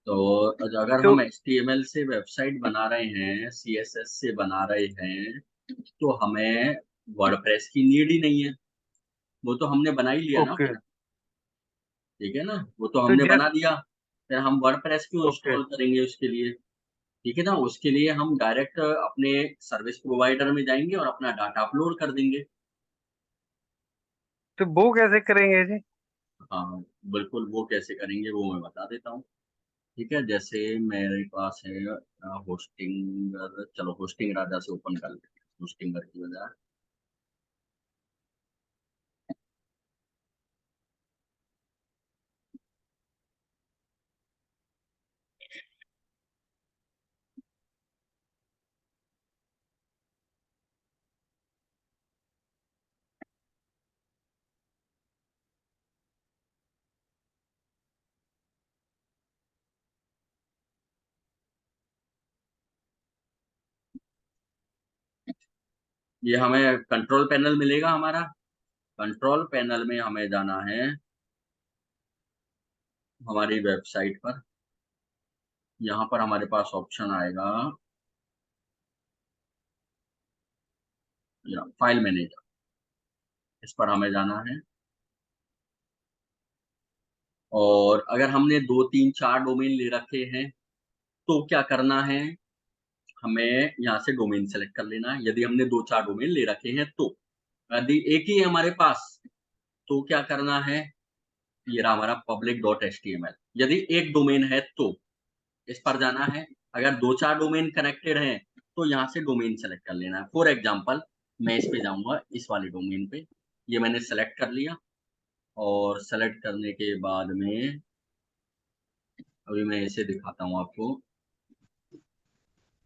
S1: तो अगर
S3: तो
S1: हम HTML से वेबसाइट बना रहे हैं, CSS से बना रहे हैं, तो हमें वर्डप्रेस की नीड ही नहीं है। वो तो हमने बना ही लिया ना
S3: ओके।
S1: फिर। ठीक है ना, वो तो
S3: तो
S1: हमने बना
S3: जस्ट
S1: दिया। फिर हम वर्डप्रेस क्यों
S3: ओके।
S1: इंस्टॉल करेंगे उसके लिए? ठीक है ना, उसके लिए हम डायरेक्ट अपने सर्विस प्रोवाइडर में जाएंगे और अपना डाटा अपलोड कर देंगे।
S3: तो वो कैसे करेंगे जी?
S1: हाँ, बिल्कुल, वो कैसे करेंगे वो मैं बता देता हूँ। ठीक है, जैसे मेरे पास है होस्टिंग। चलो होस्टिंग राजा से ओपन कर लेते हैं, होस्टिंगर की बजाय। ये हमें कंट्रोल पैनल मिलेगा हमारा। कंट्रोल पैनल में हमें जाना है हमारी वेबसाइट पर। यहाँ पर हमारे पास ऑप्शन आएगा या फाइल मैनेजर, इस पर हमें जाना है। और अगर हमने 2 3 4 डोमेन ले रखे हैं तो क्या करना है, हमें यहाँ से डोमेन सेलेक्ट कर लेना है, यदि हमने 2 4 डोमेन ले रखे हैं तो। यदि एक ही है हमारे पास तो क्या करना है, ये रहा हमारा public.html। यदि एक डोमेन है तो इस पर जाना है, अगर 2-4 डोमेन कनेक्टेड हैं तो यहाँ से डोमेन सेलेक्ट कर लेना है। फॉर एग्जांपल मैं इस पे जाऊंगा, इस वाले डोमेन पे, ये मैंने सेलेक्ट कर लिया, और सेलेक्ट करने के बाद में अभी मैं इसे दिखाता हूँ आपको।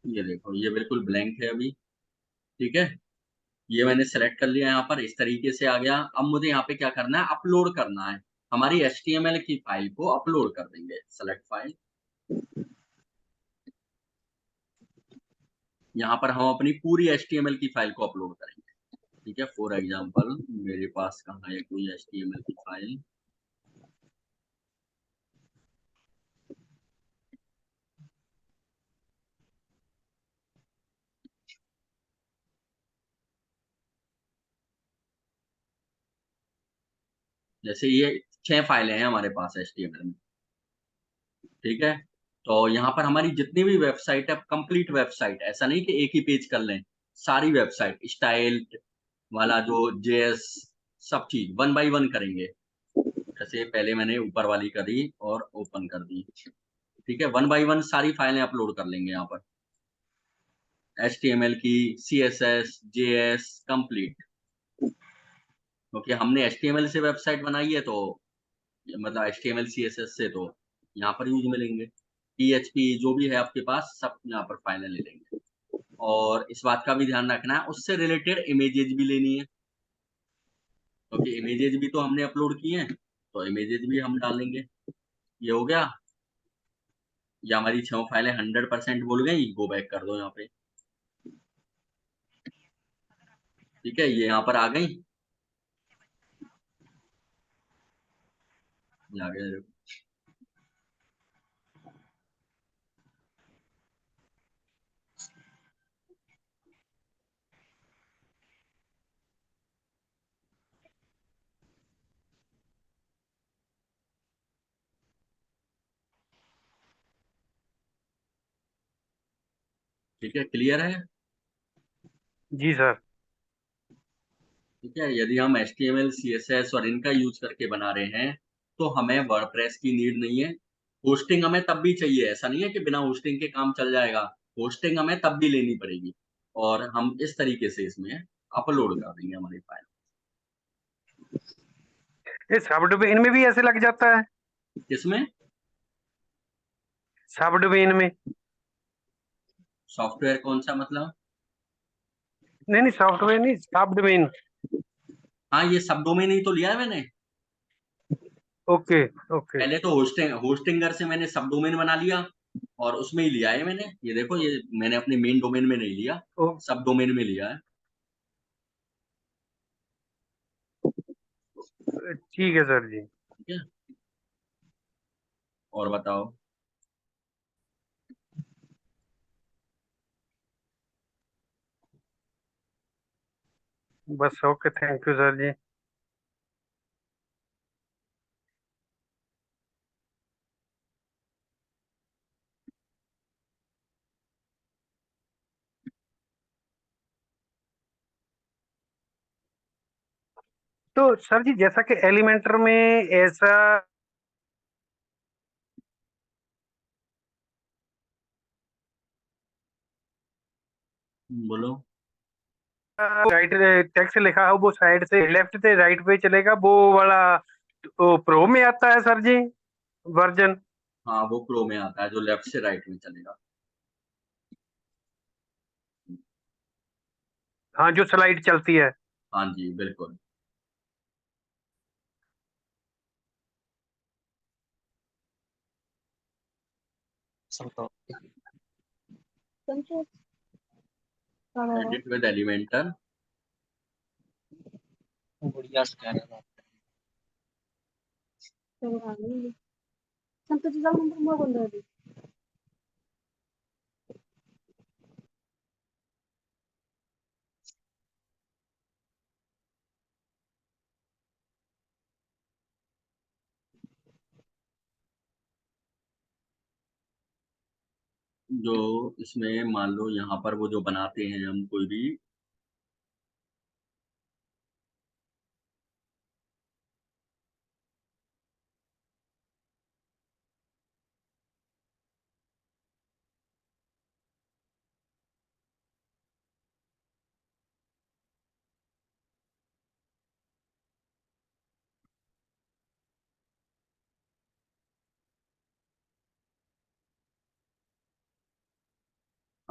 S1: ये देखो, ये बिल्कुल ब्लैंक है अभी, ठीक है। ये मैंने सेलेक्ट कर लिया, यहाँ पर इस तरीके से आ गया। अब मुझे यहाँ पे क्या करना है, अपलोड करना है। हमारी HTML की फाइल को अपलोड कर देंगे। सेलेक्ट फाइल, यहाँ पर हम अपनी पूरी HTML की फाइल को अपलोड करेंगे, ठीक है। फॉर एग्जांपल मेरे पास कहाँ है कोई HTML की फाइल, जैसे ये 6 फाइलें हैं हमारे पास HTML में, ठीक है। तो यहाँ पर हमारी जितनी भी वेबसाइट है, कंप्लीट वेबसाइट, ऐसा नहीं कि एक ही पेज कर लें, सारी वेबसाइट स्टाइल वाला जो JS, सब चीज 1 बाय 1 करेंगे। जैसे पहले मैंने ऊपर वाली करी और ओपन कर दी, ठीक है। 1 बाय 1 सारी फाइलें अपलोड कर लेंगे यहाँ पर, HTML की, CSS, JS कंप्लीट, क्योंकि हमने HTML से वेबसाइट बनाई है, तो मतलब HTML CSS से तो यहाँ पर यूज मिलेंगे। PHP जो भी है आपके पास, सब यहाँ पर फाइलें ले लेंगे। और इस बात का भी ध्यान रखना है, उससे रिलेटेड इमेजेस भी लेनी है, क्योंकि इमेजेस भी तो हमने अपलोड किए हैं, तो इमेजेस भी हम डालेंगे। ये हो गया। ये हमारी 6 फाइलें 100% बोल गई, गो बैक कर दो यहाँ पे, ठीक है। ये यहाँ पर आ गई, ये आ गया। ठीक है, क्लियर है।
S3: जी सर।
S1: ठीक है, यदि हम HTML CSS और इनका यूज करके बना रहे हैं तो हमें वर्डप्रेस की नीड नहीं है। होस्टिंग हमें तब भी चाहिए, ऐसा नहीं है कि बिना होस्टिंग के काम चल जाएगा। होस्टिंग हमें तब भी लेनी पड़ेगी, और हम इस तरीके से इसमें अपलोड कर देंगे हमारी फाइल।
S3: ये सब डोमेन में भी ऐसे लग जाता है?
S1: किसमें?
S3: सब डोमेन में?
S1: सॉफ्टवेयर कौन सा मतलब?
S3: नहीं नहीं, सॉफ्टवेयर नहीं, सब डोमेन।
S1: हाँ, ये सब डोमेन ही तो लिया है मैंने।
S3: Okay okay.
S1: पहले तो होस्टिंगर से मैंने सब डोमेन बना लिया, और उसमें ही लिया है मैंने। ये देखो, ये मैंने अपने मेन डोमेन में नहीं लिया,
S3: ओ,
S1: सब डोमेन में लिया है,
S3: ठीक है सर जी।
S1: ठीक है। और बताओ।
S3: बस ओके, थैंक यू सर जी। तो सर जी, जैसा कि एलिमेंटर में ऐसा
S1: बोलो।
S3: राइट टेक्स्ट लिखा हो, वो साइड से लेफ्ट से राइट पे चलेगा, वो वाला तो प्रो में आता है सर जी, वर्जन?
S1: हाँ, वो प्रो में आता है, जो लेफ्ट से राइट में चलेगा।
S3: हाँ, जो स्लाइड चलती है।
S1: हाँ जी, बिल्कुल।
S2: समझो।
S1: Edit with Elementor.
S2: बढ़िया से कह रहे हो।
S1: जो इसमें मान लो यहाँ पर वो जो बनाते हैं हम कोई भी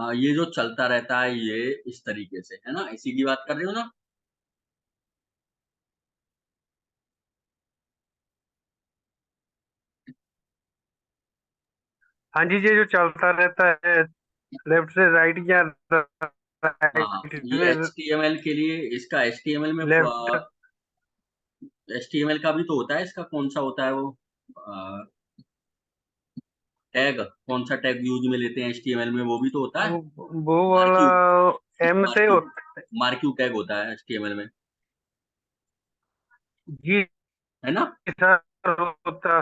S1: हाँ, ये जो चलता रहता है ये इस तरीके से है ना, इसी की बात कर रहे हो ना?
S3: हाँ जी, ये जो चलता रहता है लेफ्ट से राइट या
S1: हाँ,
S3: राइट
S1: ये
S3: से
S1: HTML के लिए, इसका HTML में
S3: लेफ्ट।
S1: HTML का भी तो होता है, इसका कौन सा होता है वो टैग, कौन सा टैग यूज में लेते हैं HTML में, वो भी तो होता है।
S3: वो वाला
S1: मार्क्यू
S3: एम से
S1: मार्क्यू मार्क्यू टैग होता है HTML में,
S3: जी
S1: है ना?
S3: सर होता।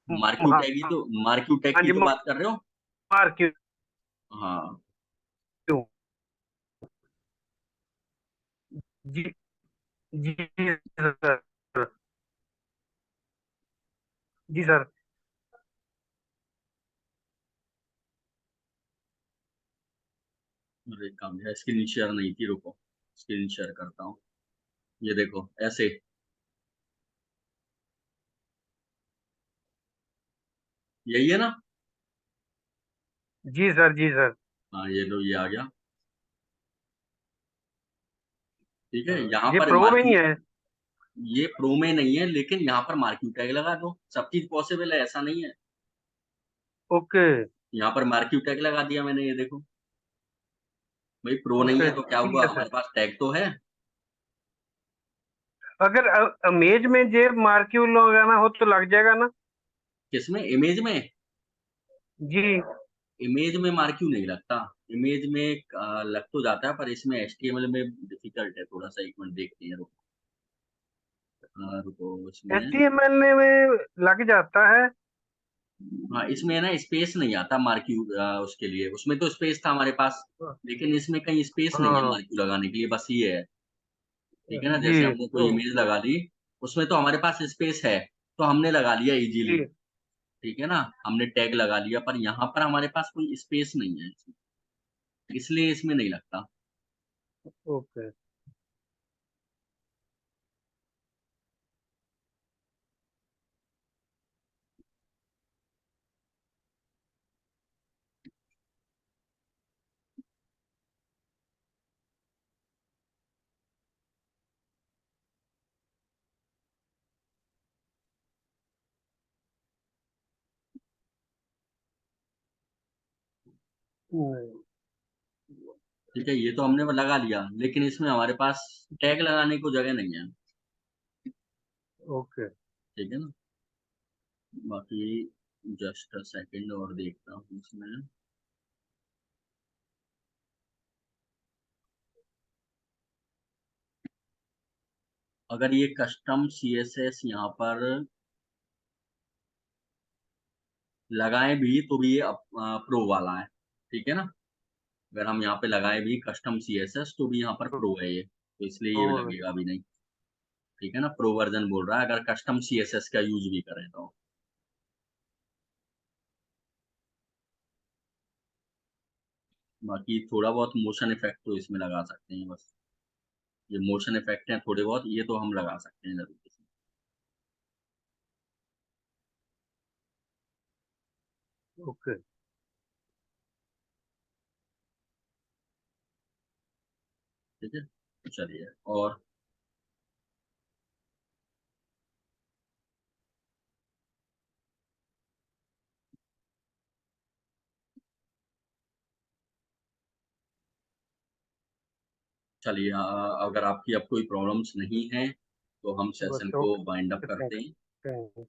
S1: मार्क्यू
S3: हाँ
S1: टैग ही तो, मार्क्यू टैग
S3: हाँ
S1: की
S3: जी,
S1: तो बात कर रहे हो?
S3: मार क्यों
S1: हाँ,
S3: क्यों? जी जी सर, जी सर।
S1: अरे काम है, स्क्रीन शेयर नहीं की, रुको स्क्रीन शेयर करता हूँ। ये देखो ऐसे, यही है ना?
S3: जी सर, जी सर।
S1: हाँ, ये लो, ये आ गया। ठीक है,
S3: हाँ,
S1: यहाँ
S3: ये
S1: पर
S3: प्रो में ही
S1: मार्क्यू,
S3: है।
S1: ये प्रो में नहीं है, लेकिन यहाँ पर मार्क्यू टैग लगा दो, सब चीज पॉसिबल है, ऐसा नहीं है।
S3: ओके
S1: यहाँ पर मार्क्यू टैग लगा दिया मैंने, ये देखो भाई, प्रो नहीं
S3: ओके,
S1: है तो क्या
S3: ठीक
S1: हुआ,
S3: है
S1: हमारे
S3: सर।
S1: पास टैग तो है।
S3: अगर इमेज में जे मार्क्यू लगाना हो तो लग जाएगा ना?
S1: किसमें, इमेज में?
S3: जी
S1: इमेज में मार्क्यू नहीं लगता, इमेज में लग तो जाता है, पर इसमें HTML में डिफिकल्ट है थोड़ा सा, एक मिनट देखते हैं, रुको रुको इसमें।
S3: HTML में लग जाता है।
S1: हाँ, इसमें ना स्पेस नहीं आता मार्क्यू, उसके लिए, उसमें तो स्पेस था हमारे पास, लेकिन इसमें कहीं स्पेस नहीं है
S3: हाँ
S1: मार्क्यू लगाने के लिए, बस ये है। ठीक है ना,
S3: जी
S1: जैसे हमने कोई
S3: ओ,
S1: इमेज लगा ली, उसमें तो हमारे पास स्पेस है, तो हमने लगा लिया इजीली।
S3: जी
S1: ठीक है ना, हमने टैग लगा लिया, पर यहाँ पर हमारे पास कोई स्पेस नहीं है, इसलिए इसमें नहीं लगता।
S3: ओके। हम्म,
S1: ठीक है, ये तो हमने लगा लिया, लेकिन इसमें हमारे पास टैग लगाने को जगह नहीं है।
S3: ओके।
S1: ठीक है ना, बाकी जस्ट अ सेकंड और देखता हूँ इसमें। अगर ये कस्टम CSS यहाँ पर लगाए भी, तो भी ये प्रो वाला है। ठीक है ना, अगर हम यहाँ पे लगाए भी कस्टम CSS, तो भी यहाँ पर प्रो है ये, तो इसलिए ये
S3: और
S1: लगेगा भी नहीं। ठीक है ना, प्रो वर्जन बोल रहा है, अगर कस्टम CSS का यूज भी करें तो। बाकी थोड़ा बहुत मोशन इफेक्ट तो इसमें लगा सकते हैं बस, ये मोशन इफेक्ट हैं थोड़े बहुत, ये तो हम लगा सकते हैं जरूर इसमें।
S3: ओके।
S1: ठीक है, चलिए। और चलिए, अगर आपकी अब कोई प्रॉब्लम्स नहीं है, तो हम
S3: बस
S1: सेशन को
S3: ओके,
S1: वाइंड अप
S3: थैंक
S1: करते हैं।
S3: यू।